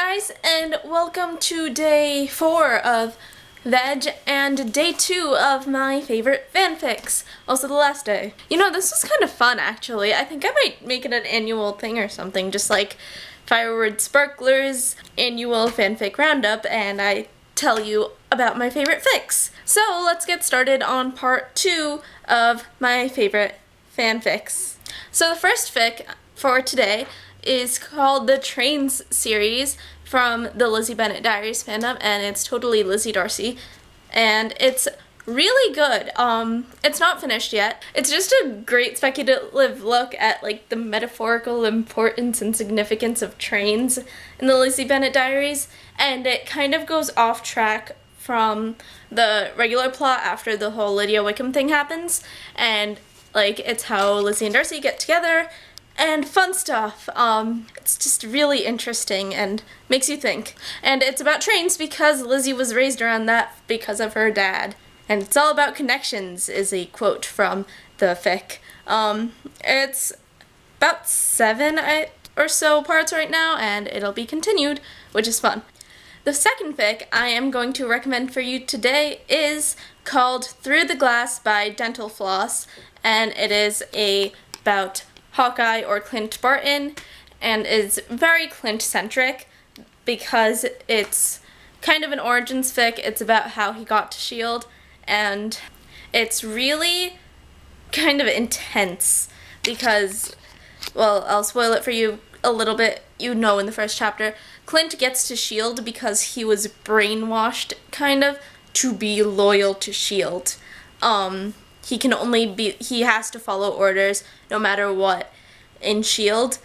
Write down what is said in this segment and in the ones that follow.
guys, and welcome to day 4 of VEDJ and day 2 of my favorite fanfics. Also the last day. You know, this was kind of fun actually. I think I might make it an annual thing or something, just like Firewood Sparkler's annual fanfic roundup, and I tell you about my favorite fics. So let's get started on part 2 of my favorite fanfics. So the first fic for today is called the Trains series from the Lizzie Bennet Diaries fandom, and it's totally Lizzie Darcy, and it's really good. It's not finished yet. It's just a great speculative look at like the metaphorical importance and significance of trains in the Lizzie Bennet Diaries, and it kind of goes off track from the regular plot after the whole Lydia Wickham thing happens, and like it's how Lizzie and Darcy get together and fun stuff. It's just really interesting and makes you think. And it's about trains because Lizzie was raised around that because of her dad. And it's all about connections is a quote from the fic. It's about 7 or so parts right now, and it'll be continued, which is fun. The second fic I am going to recommend for you today is called Through the Glass by Dental Floss, and it is about Hawkeye or Clint Barton, and is very Clint-centric because it's kind of an origins fic. It's about how he got to S.H.I.E.L.D., and it's really kind of intense because, well, I'll spoil it for you a little bit. You know, in the first chapter, Clint gets to S.H.I.E.L.D. because he was brainwashed, kind of, to be loyal to S.H.I.E.L.D. He has to follow orders no matter what in S.H.I.E.L.D.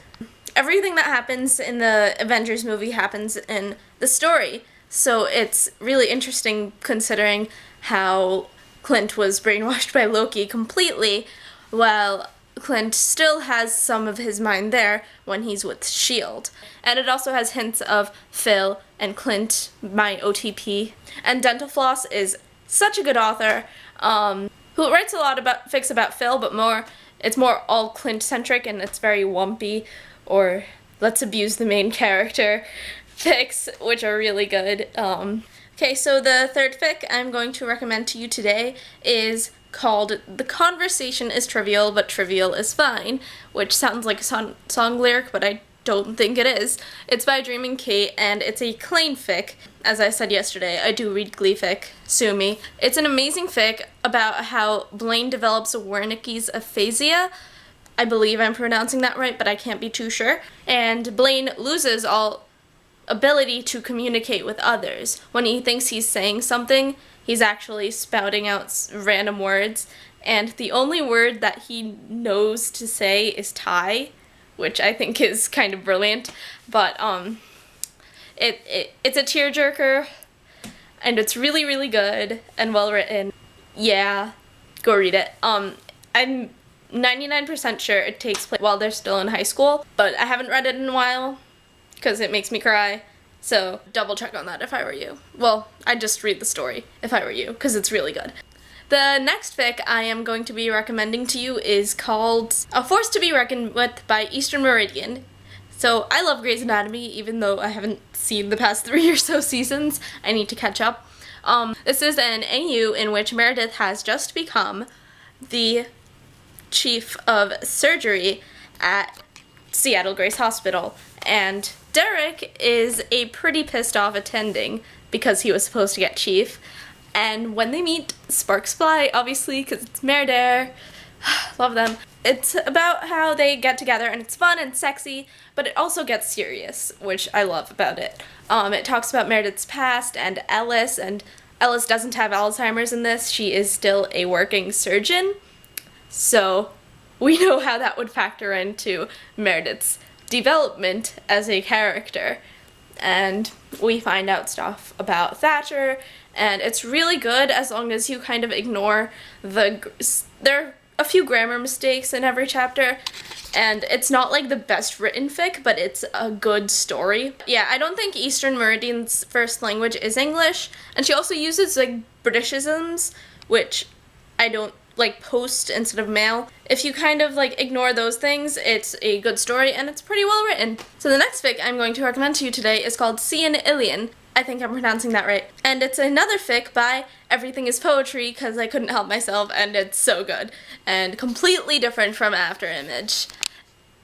Everything that happens in the Avengers movie happens in the story, so it's really interesting considering how Clint was brainwashed by Loki completely, while Clint still has some of his mind there when he's with S.H.I.E.L.D. And it also has hints of Phil and Clint, my OTP. And Dental Floss is such a good author, who writes a lot about fics about Phil, but it's more all Clint-centric, and it's very wumpy, or let's abuse the main character fics, which are really good. Okay, so the third fic I'm going to recommend to you today is called The Conversation is Trivial, but Trivial is Fine, which sounds like a song lyric, but I don't think it is. It's by Dreaming Kate, and it's a Klain fic. As I said yesterday, I do read Glee fic, sue me. It's an amazing fic about how Blaine develops Wernicke's aphasia. I believe I'm pronouncing that right, but I can't be too sure. And Blaine loses all ability to communicate with others. When he thinks he's saying something, he's actually spouting out random words, and the only word that he knows to say is tie, which I think is kind of brilliant, but it's a tearjerker, and it's really, really good and well written. Yeah, go read it. I'm 99% sure it takes place while they're still in high school, but I haven't read it in a while because it makes me cry, so double check on that if I were you. Well, I'd just read the story if I were you, because it's really good. The next fic I am going to be recommending to you is called A Force to be Reckoned With by Eastern Meridian. So I love Grey's Anatomy, even though I haven't seen the past 3 or so seasons. I need to catch up. This is an AU in which Meredith has just become the chief of surgery at Seattle Grace Hospital, and Derek is a pretty pissed off attending because he was supposed to get chief. And when they meet, sparks fly, obviously, because it's Meredith. Love them. It's about how they get together, and it's fun and sexy, but it also gets serious, which I love about it. It talks about Meredith's past and Ellis doesn't have Alzheimer's in this. She is still a working surgeon, so we know how that would factor into Meredith's development as a character. And we find out stuff about Thatcher, and it's really good as long as you kind of ignore there are a few grammar mistakes in every chapter, and it's not like the best written fic, but it's a good story. Yeah, I don't think Eastern Meridian's first language is English, and she also uses like Britishisms, which I don't like post instead of mail. If you kind of like ignore those things, it's a good story and it's pretty well written. So the next fic I'm going to recommend to you today is called Cian Ilian. I think I'm pronouncing that right. And it's another fic by Everything is Poetry, because I couldn't help myself, and it's so good. And completely different from After Image,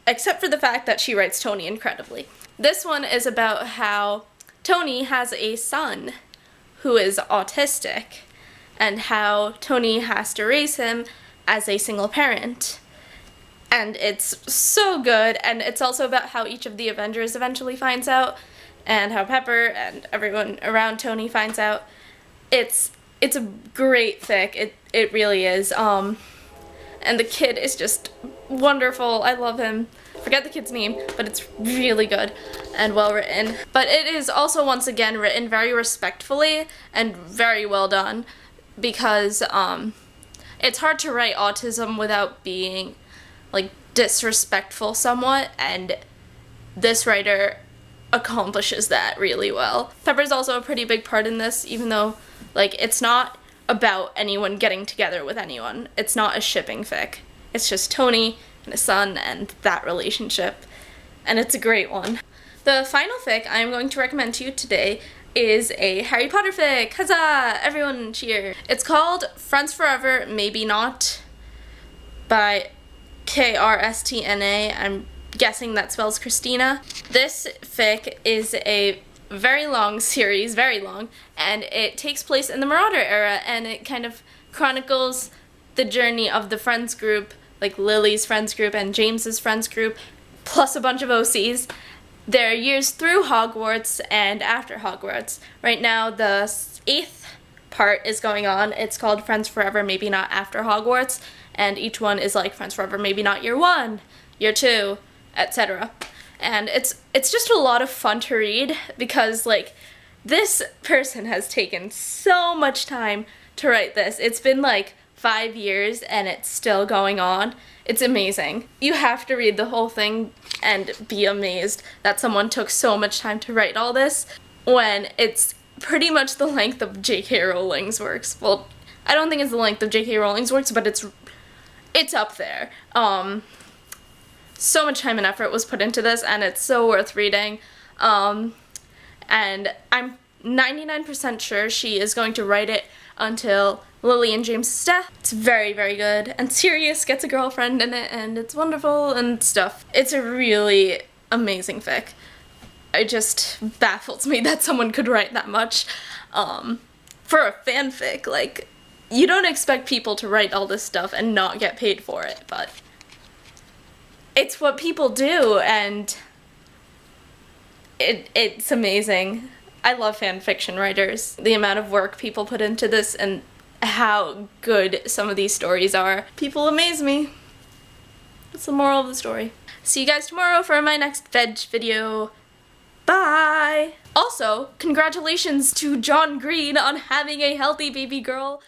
except for the fact that she writes Tony incredibly. This one is about how Tony has a son who is autistic, and how Tony has to raise him as a single parent. And it's so good, and it's also about how each of the Avengers eventually finds out, and how Pepper and everyone around Tony finds out. It's a great fic, it really is. And the kid is just wonderful. I love him. Forget the kid's name, but it's really good and well written. But it is also once again written very respectfully and very well done, because it's hard to write autism without being like disrespectful somewhat, and this writer accomplishes that really well. Pepper's also a pretty big part in this, even though like it's not about anyone getting together with anyone. It's not a shipping fic. It's just Tony and his son and that relationship, and it's a great one. The final fic I'm going to recommend to you today is a Harry Potter fic. Huzzah! Everyone cheer. It's called Friends Forever, Maybe Not by Krstna. I'm guessing that spells Christina. This fic is a very long series, very long, and it takes place in the Marauder era, and it kind of chronicles the journey of the friends group, like Lily's friends group and James's friends group, plus a bunch of OCs, their years through Hogwarts and after Hogwarts. Right now the 8th part is going on. It's called Friends Forever, Maybe Not After Hogwarts, and each one is like Friends Forever, Maybe Not Year 1, Year 2, etc. And it's just a lot of fun to read, because like this person has taken so much time to write this. It's been like 5 years and it's still going on. It's amazing. You have to read the whole thing and be amazed that someone took so much time to write all this when it's pretty much the length of J.K. Rowling's works. Well, I don't think it's the length of J.K. Rowling's works, but it's up there. So much time and effort was put into this, and it's so worth reading. And I'm 99% sure she is going to write it until Lily and James' death. It's very, very good. And Sirius gets a girlfriend in it, and it's wonderful and stuff. It's a really amazing fic. It just baffles me that someone could write that much for a fanfic. Like, you don't expect people to write all this stuff and not get paid for it, but it's what people do, and it's amazing. I love fan fiction writers. The amount of work people put into this and how good some of these stories are. People amaze me. That's the moral of the story. See you guys tomorrow for my next VEDJ video. Bye! Also, congratulations to John Green on having a healthy baby girl.